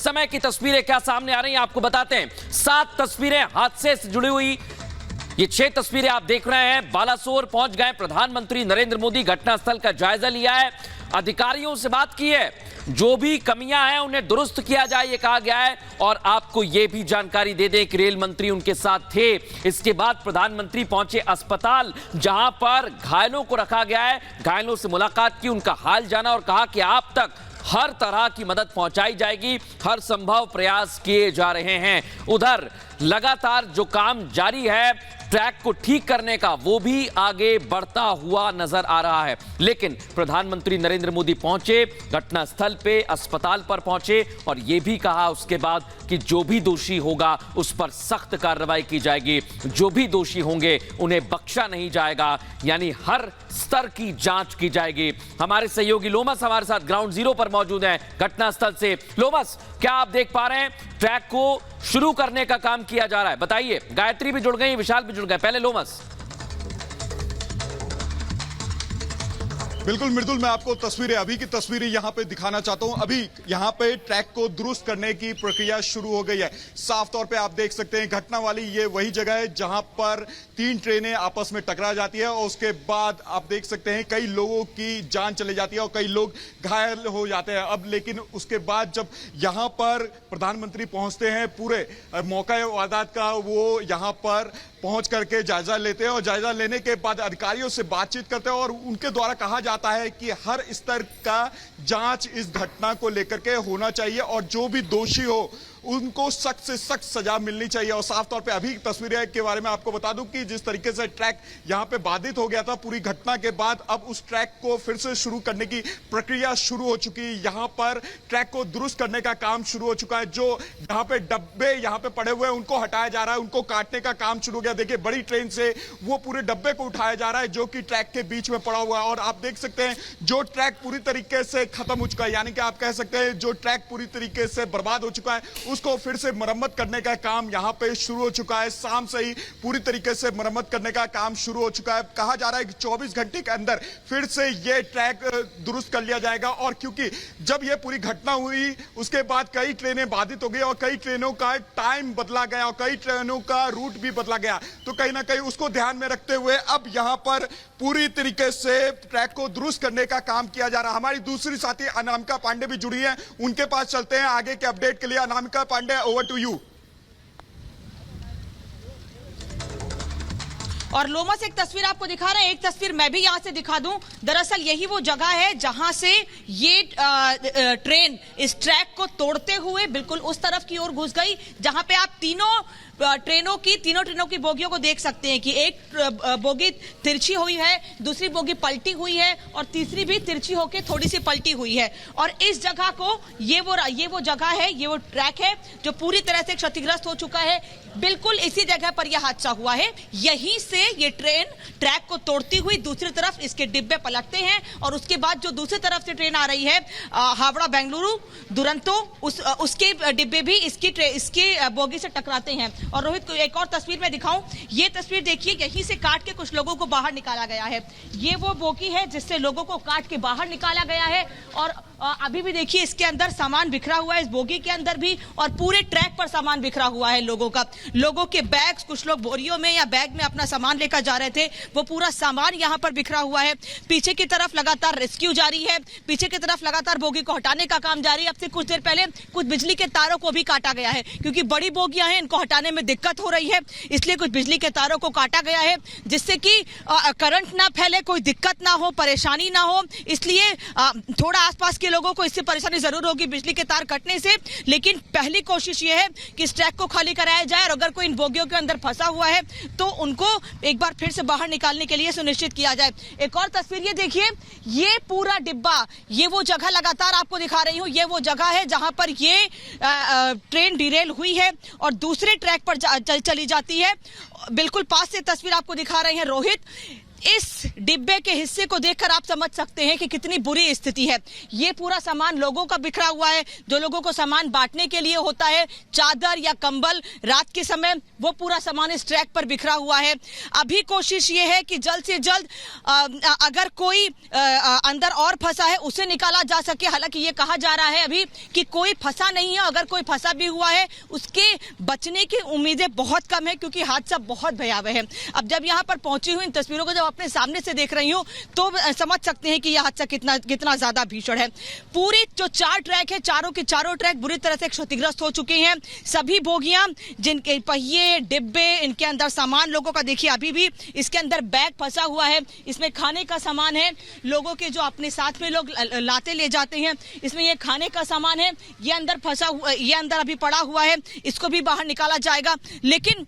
इस समय की तस्वीरें क्या सामने आ रही हैं आपको बताते हैं। 7 तस्वीरें हादसे से जुड़ी हुई, ये 6 तस्वीरें आप देख रहे हैं। बालासोर पहुंच गए प्रधानमंत्री नरेंद्र मोदी, घटनास्थल का जायजा लिया है, अधिकारियों से बात की है, जो भी कमियां हैं उन्हें दुरुस्त किया जाए ये कहा गया है। और आपको ये भी जानकारी दे दें कि रेल मंत्री उनके साथ थे। इसके बाद प्रधानमंत्री पहुंचे अस्पताल, जहां पर घायलों को रखा गया है, घायलों से मुलाकात की, उनका हाल जाना और कहा कि आप तक हर तरह की मदद पहुंचाई जाएगी, हर संभव प्रयास किए जा रहे हैं। उधर लगातार जो काम जारी है ट्रैक को ठीक करने का, वो भी आगे बढ़ता हुआ नजर आ रहा है। लेकिन प्रधानमंत्री नरेंद्र मोदी पहुंचे घटनास्थल पे, अस्पताल पर पहुंचे और यह भी कहा उसके बाद कि जो भी दोषी होगा उस पर सख्त कार्रवाई की जाएगी, जो भी दोषी होंगे उन्हें बख्शा नहीं जाएगा, यानी हर स्तर की जांच की जाएगी। हमारे सहयोगी लोमस हमारे साथ ग्राउंड जीरो पर मौजूद हैं घटनास्थल से। लोमस, क्या आप देख पा रहे हैं ट्रैक को शुरू करने का काम किया जा रहा है? बताइए। गायत्री भी जुड़ गई, विशाल भी जुड़ गए, पहले लोमस। बिल्कुल मृदुल, मैं आपको अभी की तस्वीरें यहां पे दिखाना चाहता हूं। अभी यहां पे ट्रैक को दुरुस्त करने की प्रक्रिया शुरू हो गई है। साफ तौर पे आप देख सकते हैं घटना वाली ये वही जगह है जहां पर 3 ट्रेनें आपस में टकरा जाती है और उसके बाद आप देख सकते हैं कई लोगों की जान चली जाती है और कई लोग घायल हो जाते हैं। अब लेकिन उसके बाद जब यहां पर प्रधानमंत्री पहुंचते हैं, पूरे मौका वारदात का वो यहां पर पहुंच करके जायजा लेते हैं और जायजा लेने के बाद अधिकारियों से बातचीत करते हैं और उनके द्वारा कहा जाता है कि हर स्तर का जांच इस घटना को लेकर के होना चाहिए और जो भी दोषी हो उनको सख्त से सख्त सजा मिलनी चाहिए। और साफ तौर पे अभी तस्वीरें के बारे में आपको बता दूं कि जिस तरीके से ट्रैक यहां पे बाधित हो गया था पूरी घटना के बाद, अब उस ट्रैक को फिर से शुरू करने की प्रक्रिया शुरू हो चुकी है। यहां पर ट्रैक को दुरुस्त करने का काम शुरू हो चुका है। जो यहां पे डब्बे यहां पे पड़े हुए हैं उनको हटाया जा रहा है, उनको काटने का काम शुरू हो गया। देखिए, बड़ी ट्रेन से वो पूरे डब्बे को उठाया जा रहा है जो कि ट्रैक के बीच में पड़ा हुआ है। और आप देख सकते हैं जो ट्रैक पूरी तरीके से खत्म हो चुका है, यानी कि आप कह सकते हैं जो ट्रैक पूरी तरीके से बर्बाद हो चुका है, उसको फिर से मरम्मत करने का काम यहां पे शुरू हो चुका है। शाम से ही पूरी तरीके से मरम्मत करने का काम शुरू हो चुका है। कहा जा रहा है कि 24 घंटे के अंदर फिर से ये ट्रैक दुरुस्त कर लिया जाएगा। और क्योंकि जब ये पूरी घटना हुई उसके बाद कई ट्रेनें बाधित हो गई और कई ट्रेनों का टाइम बदला गया और कई ट्रेनों का रूट भी बदला गया, तो कहीं ना कहीं उसको ध्यान में रखते हुए अब यहां पर पूरी तरीके से ट्रैक को दुरुस्त करने का काम किया जा रहा है। हमारी दूसरी साथी अनामिका पांडे भी जुड़ी है, उनके पास चलते हैं आगे के अपडेट के लिए। Anamika Pandey, over to you. और लोमस एक तस्वीर आपको दिखा रहे हैं, एक तस्वीर मैं भी यहां से दिखा दूं। दरअसल यही वो जगह है जहां से ये ट्रेन इस ट्रैक को तोड़ते हुए बिल्कुल उस तरफ की ओर घुस गई, जहां पे आप तीनों ट्रेनों की बोगियों को देख सकते हैं कि एक बोगी तिरछी हुई है, दूसरी बोगी पलटी हुई है और तीसरी भी तिरछी होकर थोड़ी सी पलटी हुई है। और इस जगह को ये वो जगह है, ये वो ट्रैक है जो पूरी तरह से क्षतिग्रस्त हो चुका है। बिल्कुल इसी जगह पर यह हादसा हुआ है। यहीं से ये ट्रेन ट्रैक को तोड़ती हुई दूसरी तरफ इसके डिब्बे पलटते हैं और उसके बाद जो दूसरी तरफ से ट्रेन आ रही है हावड़ा बेंगलुरु दुरंतो, उसके डिब्बे भी इसकी बोगी से टकराते हैं। और रोहित को एक और तस्वीर में दिखाऊं, ये तस्वीर देखिए, यहीं से काट के कुछ लोगों को बाहर निकाला गया है। ये वो बोगी है जिससे लोगों को काट के बाहर निकाला गया है। और अभी भी देखिए इसके अंदर सामान बिखरा हुआ है, इस बोगी के अंदर भी, और पूरे ट्रैक पर सामान बिखरा हुआ है लोगों के बैग्स, कुछ लोग बोरियों में या बैग में अपना सामान लेकर जा रहे थे, वो पूरा सामान यहाँ पर बिखरा हुआ है। पीछे की तरफ लगातार रेस्क्यू जारी है, पीछे की तरफ लगातार बोगी को हटाने का काम जारी है। अब से कुछ देर पहले कुछ बिजली के तारों को भी काटा गया है, क्योंकि बड़ी बोगियां हैं, इनको हटाने में दिक्कत हो रही है, इसलिए कुछ बिजली के तारों को काटा गया है जिससे कि करंट ना फैले, कोई दिक्कत ना हो, परेशानी ना हो। इसलिए थोड़ा आसपास के लोगों को इससे परेशानी जरूर होगी बिजली के तार कटने से, लेकिन पहली कोशिश ये है कि इस ट्रैक को खाली कराया जाए और अगर कोई इन बोगियों के अंदर फंसा हुआ है तो उनको एक बार फिर से बाहर निकालने के लिए सुनिश्चित किया जाए। एक और तस्वीर ये देखिए, ये पूरा डिब्बा, ये वो जगह लगातार आपको दिखा रही हूं, ये वो जगह है जहां पर ये ट्रेन डिरेल हुई है और दूसरे ट्रैक पर चली जाती है। बिल्कुल पास से तस्वीर आपको दिखा रहे हैं रोहित। इस डिब्बे के हिस्से को देखकर आप समझ सकते हैं कि कितनी बुरी स्थिति है। ये पूरा सामान लोगों का बिखरा हुआ है, जो लोगों को सामान बांटने के लिए होता है, चादर या कंबल रात के समय, वो पूरा सामान इस ट्रैक पर बिखरा हुआ है। अभी कोशिश ये है कि जल्द से जल्द अगर कोई अंदर और फंसा है उसे निकाला जा सके। हालांकि ये कहा जा रहा है अभी कि कोई फंसा नहीं है, अगर कोई फंसा भी हुआ है उसके बचने की उम्मीदें बहुत कम है, क्योंकि हादसा बहुत भयावह है। अब जब यहाँ पर पहुंची हुई इन तस्वीरों को जब अपने सामने से देख रही हूँ तो समझ सकते हैं कि यह हादसा कितना ज्यादा भीषण है। पूरी जो 4 ट्रैक है, चारों के चारों ट्रैक बुरी तरह से क्षतिग्रस्त हो चुके हैं। सभी बोगियां, जिनके पहिए, डिब्बे, इनके अंदर सामान लोगों का देखिए, अभी भी इसके अंदर बैग फंसा हुआ है। इसमें खाने का सामान है, लोगों के जो अपने साथ में लोग लाते ले जाते हैं, इसमें ये खाने का सामान है, ये अंदर फंसा हुआ, ये अंदर अभी पड़ा हुआ है, इसको भी बाहर निकाला जाएगा। लेकिन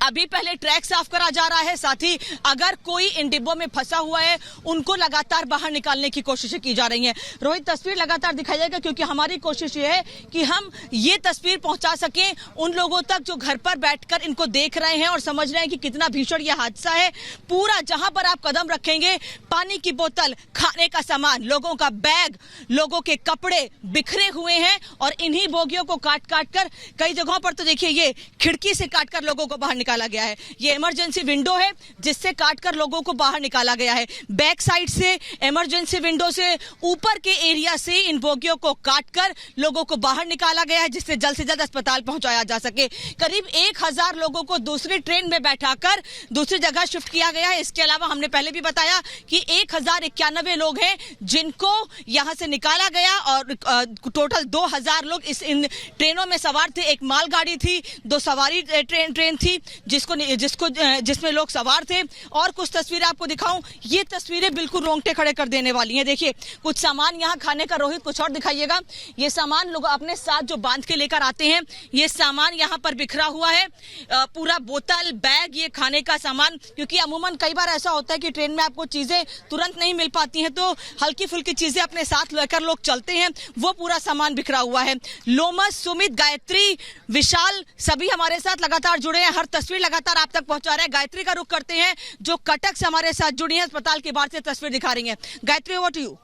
अभी पहले ट्रैक साफ करा जा रहा है, साथ ही अगर कोई इन डिब्बों में फंसा हुआ है उनको लगातार बाहर निकालने की कोशिशें की जा रही हैं। रोहित, तस्वीर लगातार दिखाइएगा, क्योंकि हमारी कोशिश ये है कि हम ये तस्वीर पहुंचा सकें उन लोगों तक जो घर पर बैठकर इनको देख रहे हैं और समझ रहे हैं कि कितना भीषण यह हादसा है। पूरा जहां पर आप कदम रखेंगे, पानी की बोतल, खाने का सामान, लोगों का बैग, लोगों के कपड़े बिखरे हुए हैं और इन्हीं बोगियों को काट काट कर कई जगहों पर तो देखिए ये खिड़की से काटकर लोगों को बाहर निकाला गया है। ये इमरजेंसी विंडो है जिससे काटकर लोगों को बाहर निकाला गया है। बैक साइड से, इमरजेंसी विंडो से, ऊपर के एरिया से इन बोगियों को काटकर लोगों को बाहर निकाला गया है, जिससे जल्द से जल्द अस्पताल पहुंचाया जा सके। करीब 1000 लोगों को दूसरी ट्रेन में बैठाकर दूसरी जगह शिफ्ट किया गया है। इसके अलावा हमने पहले भी बताया कि 1091 लोग हैं जिनको यहां से निकाला गया और टोटल 2000 लोग इन ट्रेनों में सवार थे। एक मालगाड़ी थी, 2 सवारी ट्रेन थी जिसमें लोग सवार थे। और कुछ तस्वीरें आपको दिखाऊं, ये तस्वीरें बिल्कुल रोंगटे खड़े कर देने वाली हैं। देखिए कुछ सामान यहाँ खाने का, रोहित कुछ और दिखाइएगा। ये सामान लोग अपने साथ जो बांध के लेकर आते हैं, ये सामान यहाँ पर बिखरा हुआ है। पूरा बोतल, बैग, ये खाने का सामान, क्योंकि अमूमन कई बार ऐसा होता है कि ट्रेन में आपको चीजें तुरंत नहीं मिल पाती हैं, तो हल्की फुल्की चीजें अपने साथ लेकर लोग चलते हैं, वो पूरा सामान बिखरा हुआ है। लोमस, सुमित, गायत्री, विशाल सभी हमारे साथ लगातार जुड़े हैं, हर तस्वीर लगातार आप तक पहुंचा रहे हैं। गायत्री का रुख करते हैं जो कटक से हमारे साथ जुड़ी हैं, अस्पताल के बाहर से तस्वीर दिखा रही हैं। Gayatri, over to you.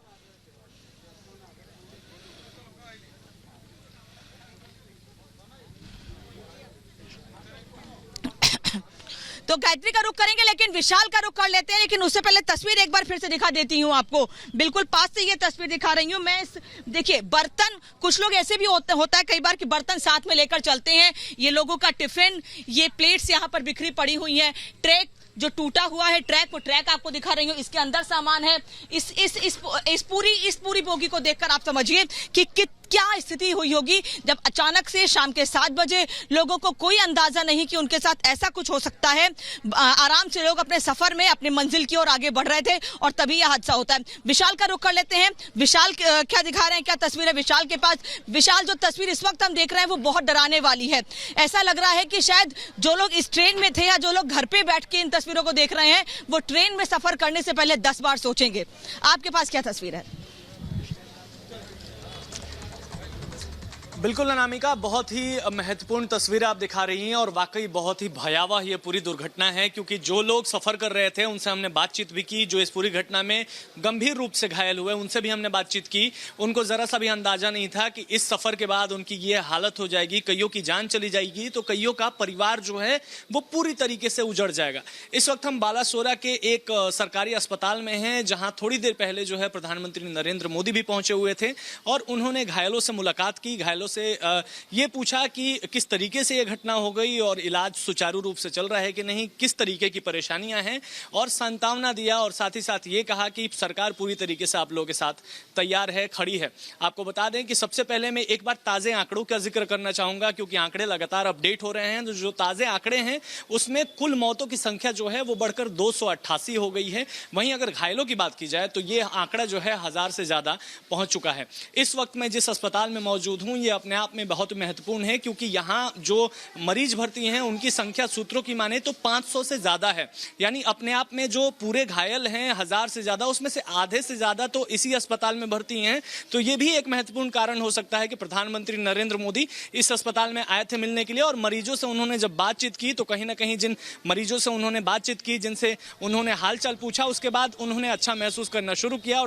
तो गायत्री का रुख करेंगे, लेकिन विशाल का रुख कर लेते हैं। लेकिन उससे पहले तस्वीर एक बार फिर से दिखा देती हूँ आपको, बिल्कुल पास से ये तस्वीर दिखा रही हूँ मैं। देखिए बर्तन, कुछ लोग ऐसे भी होता है कई बार कि बर्तन साथ में लेकर चलते हैं। ये लोगों का टिफिन, ये प्लेट्स यहाँ पर बिखरी पड़ी हुई हैं। ट्रैक जो टूटा हुआ है, वो ट्रैक आपको दिखा रही हूँ, इसके अंदर सामान है। इस पूरी बोगी को देखकर आप समझिए कि क्या स्थिति हुई होगी जब अचानक से शाम के 7 बजे लोगों को कोई अंदाजा नहीं कि उनके साथ ऐसा कुछ हो सकता है। आराम से लोग अपने सफर में अपनी मंजिल की ओर आगे बढ़ रहे थे और तभी यह हादसा होता है। विशाल का रुख कर लेते हैं। विशाल क्या दिखा रहे हैं, क्या तस्वीर है विशाल के पास? विशाल, जो तस्वीर इस वक्त हम देख रहे हैं वो बहुत डराने वाली है। ऐसा लग रहा है कि शायद जो लोग इस ट्रेन में थे या जो लोग घर पे बैठ के इन तस्वीरों को देख रहे हैं, वो ट्रेन में सफर करने से पहले 10 बार सोचेंगे। आपके पास क्या तस्वीर है? बिल्कुल अनामिका, बहुत ही महत्वपूर्ण तस्वीरें आप दिखा रही हैं और वाकई बहुत ही भयावह ये पूरी दुर्घटना है, क्योंकि जो लोग सफर कर रहे थे उनसे हमने बातचीत भी की, जो इस पूरी घटना में गंभीर रूप से घायल हुए उनसे भी हमने बातचीत की। उनको जरा सा भी अंदाजा नहीं था कि इस सफर के बाद उनकी ये हालत हो जाएगी, कईयों की जान चली जाएगी, तो कईयों का परिवार जो है वो पूरी तरीके से उजड़ जाएगा। इस वक्त हम बालासोरा के एक सरकारी अस्पताल में हैं, जहां थोड़ी देर पहले जो है प्रधानमंत्री नरेंद्र मोदी भी पहुंचे हुए थे और उन्होंने घायलों से मुलाकात की, घायलों से ये पूछा कि किस तरीके से ये घटना हो गई और इलाज सुचारू रूप से चल रहा है कि नहीं, किस तरीके की परेशानियां हैं, और सांत्वना दिया और साथ ही साथ ये कहा कि सरकार पूरी तरीके से आप लोगों के साथ तैयार है, खड़ी है। आपको बता दें कि सबसे पहले मैं एक बार ताजे आंकड़ों का जिक्र करना चाहूंगा, क्योंकि आंकड़े लगातार अपडेट हो रहे हैं। जो ताजे आंकड़े हैं उसमें कुल मौतों की संख्या जो है वो बढ़कर 288 हो गई है। वहीं अगर घायलों की बात की जाए तो ये आंकड़ा जो है 1000 से ज्यादा पहुंच चुका है। इस वक्त मैं जिस अस्पताल में मौजूद हूं, ये अपने आप में बहुत महत्वपूर्ण है, क्योंकि यहाँ जो मरीज भर्ती हैं उनकी संख्या सूत्रों की माने तो 500 से ज्यादा है। यानी अपने आप में जो पूरे घायल हैं 1000 से ज्यादा, उसमें से आधे से ज्यादा तो इसी अस्पताल में भर्ती हैं। तो ये भी एक महत्वपूर्ण कारण हो सकता है कि प्रधानमंत्री नरेंद्र मोदी इस अस्पताल में आए थे मिलने के लिए, और मरीजों से उन्होंने जब बातचीत की तो कहीं ना कहीं जिन मरीजों से उन्होंने बातचीत की, जिनसे उन्होंने हालचाल पूछा, उसके बाद उन्होंने अच्छा महसूस करना शुरू किया और